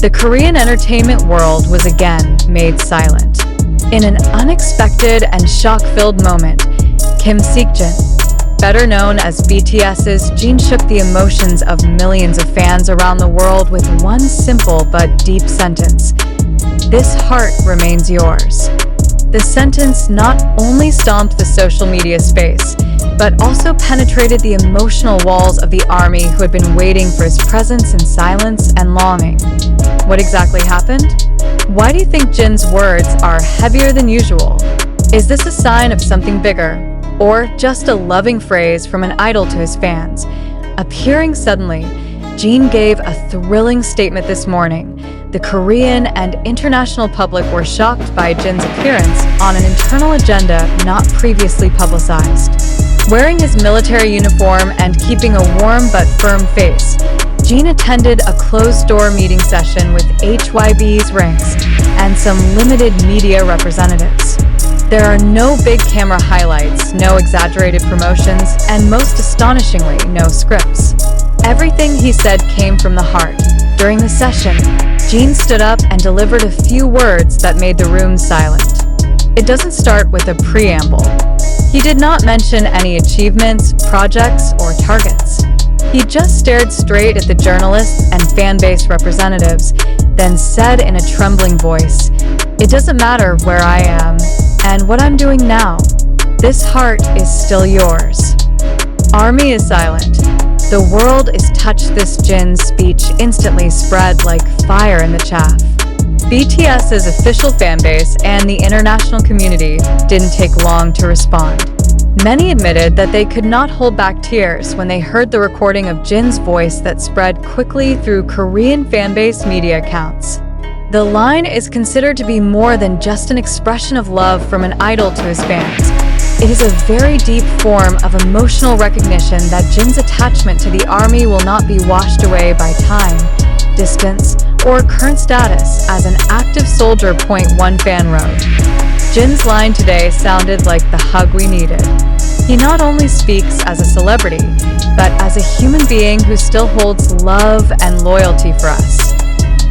the Korean entertainment world was again made silent. In an unexpected and shock-filled moment, Kim Seokjin, better known as BTS's Jin, shook the emotions of millions of fans around the world with one simple but deep sentence: "This heart remains yours." The sentence not only stomped the social media space, but also penetrated the emotional walls of the ARMY, who had been waiting for his presence in silence and longing. What exactly happened? Why do you think Jin's words are heavier than usual? Is this a sign of something bigger, or just a loving phrase from an idol to his fans? Appearing suddenly, Jin gave a thrilling statement this morning. The Korean and international public were shocked by Jin's appearance on an internal agenda not previously publicized. Wearing his military uniform and keeping a warm but firm face, Jin attended a closed-door meeting session with HYB's ranks and some limited media representatives. There are no big camera highlights, no exaggerated promotions, and most astonishingly, no scripts. Everything he said came from the heart. During the session, Jin stood up and delivered a few words that made the room silent. It doesn't start with a preamble. He did not mention any achievements, projects, or targets. He just stared straight at the journalists and fan-base representatives, then said in a trembling voice, "It doesn't matter where I am and what I'm doing now. This heart is still yours." ARMY is silent. The world is touched. This Jin's speech instantly spread like fire in the chaff. BTS's official fanbase and the international community didn't take long to respond. Many admitted that they could not hold back tears when they heard the recording of Jin's voice that spread quickly through Korean fanbase media accounts. The line is considered to be more than just an expression of love from an idol to his fans. It is a very deep form of emotional recognition that Jin's attachment to the ARMY will not be washed away by time, distance, or current status as an active soldier. One fan wrote. Jin's line today sounded like the hug we needed. He not only speaks as a celebrity, but as a human being who still holds love and loyalty for us.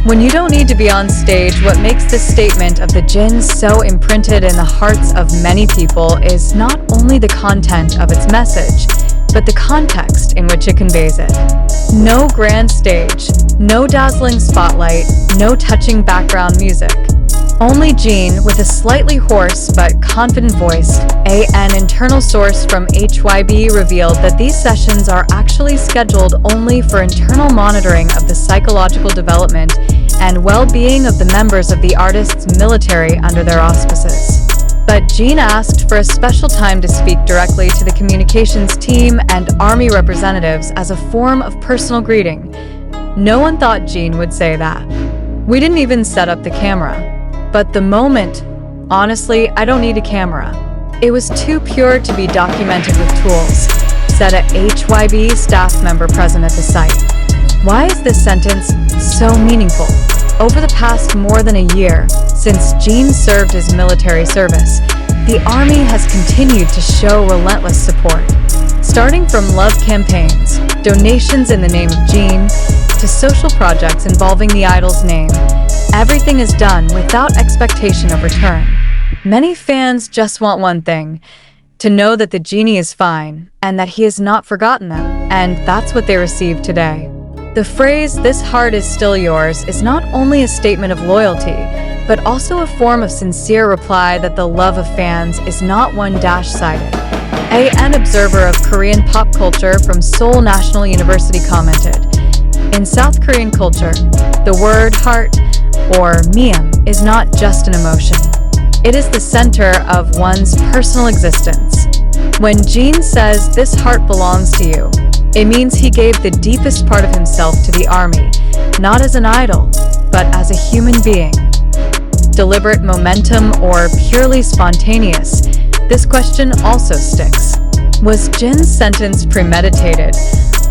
When you don't need to be on stage, what makes this statement of the Jin so imprinted in the hearts of many people is not only the content of its message, but the context in which it conveys it. No grand stage, no dazzling spotlight, no touching background music. Only Jin with a slightly hoarse but confident voice. An internal source from HYB revealed that these sessions are actually scheduled only for internal monitoring of the psychological development and well-being of the members of the artist's military under their auspices. But Jin asked for a special time to speak directly to the communications team and ARMY representatives as a form of personal greeting. No one thought Jin would say that. "We didn't even set up the camera. But the moment, honestly, I don't need a camera. It was too pure to be documented with tools," said a HYB staff member present at the site. Why is this sentence so meaningful? Over the past more than a year, since Jin served his military service, the ARMY has continued to show relentless support. Starting from love campaigns, donations in the name of Jin, to social projects involving the idol's name, everything is done without expectation of return. Many fans just want one thing: to know that the genie is fine and that he has not forgotten them, and that's what they received today. The phrase, "This heart is still yours," is not only a statement of loyalty, but also a form of sincere reply that the love of fans is not one-sided. An observer of Korean pop culture from Seoul National University commented, "In South Korean culture, the word heart, or myeom, is not just an emotion. It is the center of one's personal existence. When Jin says, 'This heart belongs to you,' it means he gave the deepest part of himself to the ARMY, not as an idol, but as a human being." Deliberate momentum or purely spontaneous? This question also sticks. Was Jin's sentence premeditated,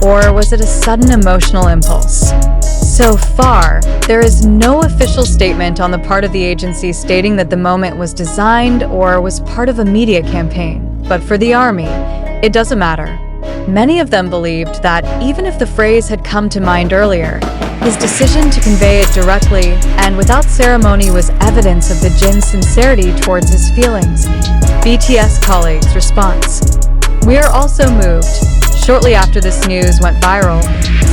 or was it a sudden emotional impulse? So far, there is no official statement on the part of the agency stating that the moment was designed or was part of a media campaign. But for the ARMY, it doesn't matter. Many of them believed that even if the phrase had come to mind earlier, his decision to convey it directly and without ceremony was evidence of the Jin's sincerity towards his feelings. BTS colleagues' response. We are also moved. Shortly after this news went viral,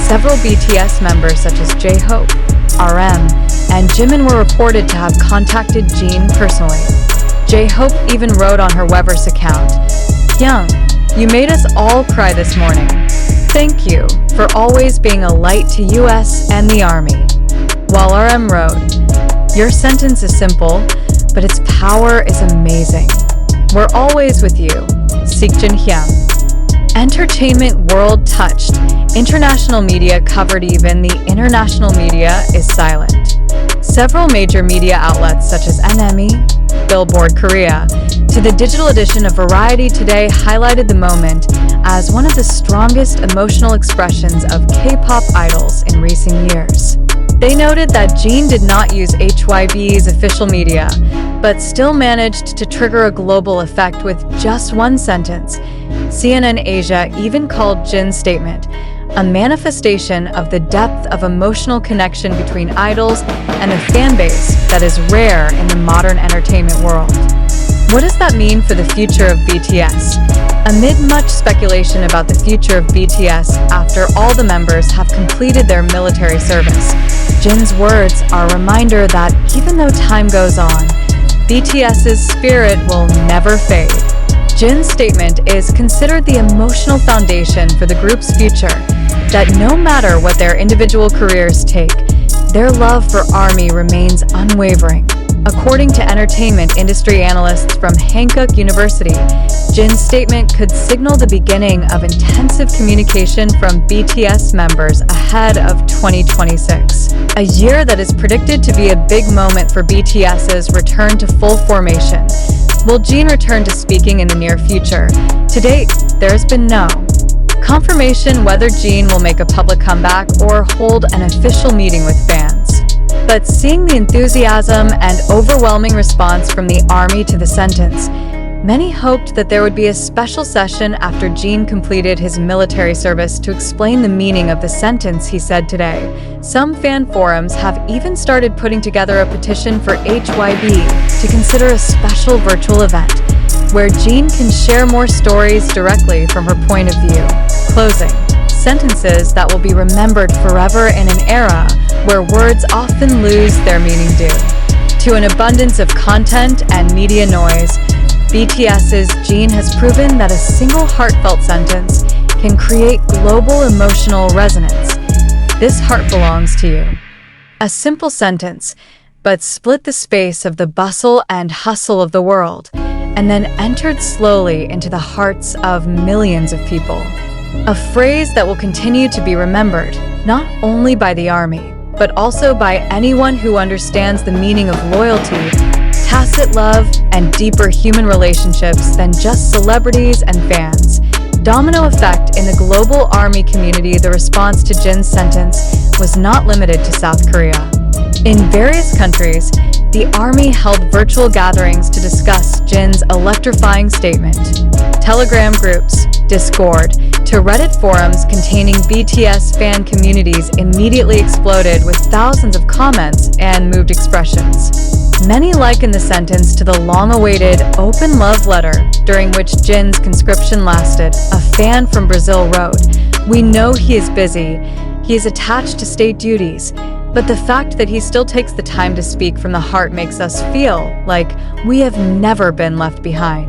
several BTS members such as J-Hope, RM, and Jimin were reported to have contacted Jin personally. J-Hope even wrote on her Weverse account, "Young, you made us all cry this morning. Thank you for always being a light to US and the Army." While RM wrote, "Your sentence is simple, but its power is amazing. We're always with you, Seokjin." Entertainment world touched. International media covered even the international media is silent. Several major media outlets such as NME, Billboard Korea, to the digital edition of Variety Today highlighted the moment as one of the strongest emotional expressions of K-pop idols in recent years. They noted that Jin did not use HYB's official media, but still managed to trigger a global effect with just one sentence. CNN Asia even called Jin's statement a manifestation of the depth of emotional connection between idols and a fan base that is rare in the modern entertainment world. What does that mean for the future of BTS? Amid much speculation about the future of BTS after all the members have completed their military service, Jin's words are a reminder that even though time goes on, BTS's spirit will never fade. Jin's statement is considered the emotional foundation for the group's future, that no matter what their individual careers take, their love for ARMY remains unwavering. According to entertainment industry analysts from Hankook University, Jin's statement could signal the beginning of intensive communication from BTS members ahead of 2026, a year that is predicted to be a big moment for BTS's return to full formation. Will Jin return to speaking in the near future? To date, there has been no confirmation whether Jin will make a public comeback or hold an official meeting with fans. But seeing the enthusiasm and overwhelming response from the ARMY to the sentence, many hoped that there would be a special session after Jin completed his military service to explain the meaning of the sentence he said today. Some fan forums have even started putting together a petition for HYB to consider a special virtual event where Jin can share more stories directly from her point of view. Closing. Sentences that will be remembered forever in an era where words often lose their meaning due to an abundance of content and media noise. BTS's Jin has proven that a single heartfelt sentence can create global emotional resonance. This heart belongs to you. A simple sentence, but split the space of the bustle and hustle of the world, and then entered slowly into the hearts of millions of people. A phrase that will continue to be remembered, not only by the ARMY, but also by anyone who understands the meaning of loyalty, tacit love, and deeper human relationships than just celebrities and fans. Domino Effect in the global ARMY community. The response to Jin's sentence was not limited to South Korea. In various countries, the ARMY held virtual gatherings to discuss Jin's electrifying statement. Telegram groups, Discord, to Reddit forums containing BTS fan communities immediately exploded with thousands of comments and moved expressions. Many liken the sentence to the long-awaited open love letter during which Jin's conscription lasted. A fan from Brazil wrote, "We know he is busy, he is attached to state duties, but the fact that he still takes the time to speak from the heart makes us feel like we have never been left behind."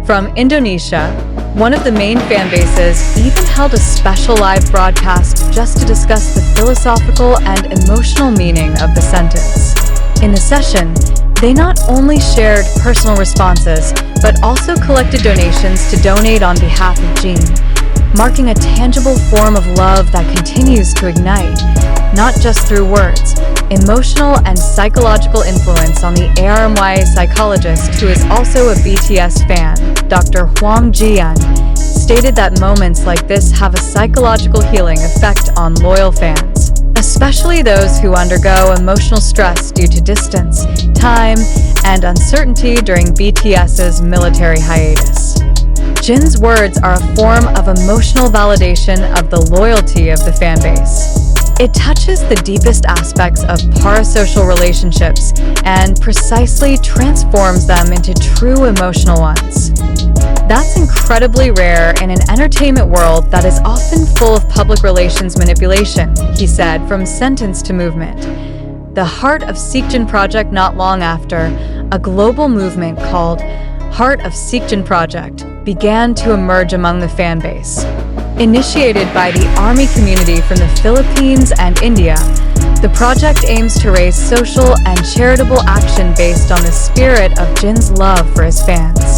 From Indonesia, one of the main fan bases even held a special live broadcast just to discuss the philosophical and emotional meaning of the sentence. In the session, they not only shared personal responses, but also collected donations to donate on behalf of Jin, marking a tangible form of love that continues to ignite, not just through words. Emotional and psychological influence on the ARMY psychologist, who is also a BTS fan, Dr. Hwang Ji-yeon, stated that moments like this have a psychological healing effect on loyal fans, especially those who undergo emotional stress due to distance, time, and uncertainty during BTS's military hiatus. Jin's words are a form of emotional validation of the loyalty of the fanbase. It touches the deepest aspects of parasocial relationships and precisely transforms them into true emotional ones. That's incredibly rare in an entertainment world that is often full of public relations manipulation, he said from sentence to movement. The Heart of Seokjin project not long after, a global movement called Heart of Seokjin Project began to emerge among the fanbase. Initiated by the ARMY community from the Philippines and India, the project aims to raise social and charitable action based on the spirit of Jin's love for his fans.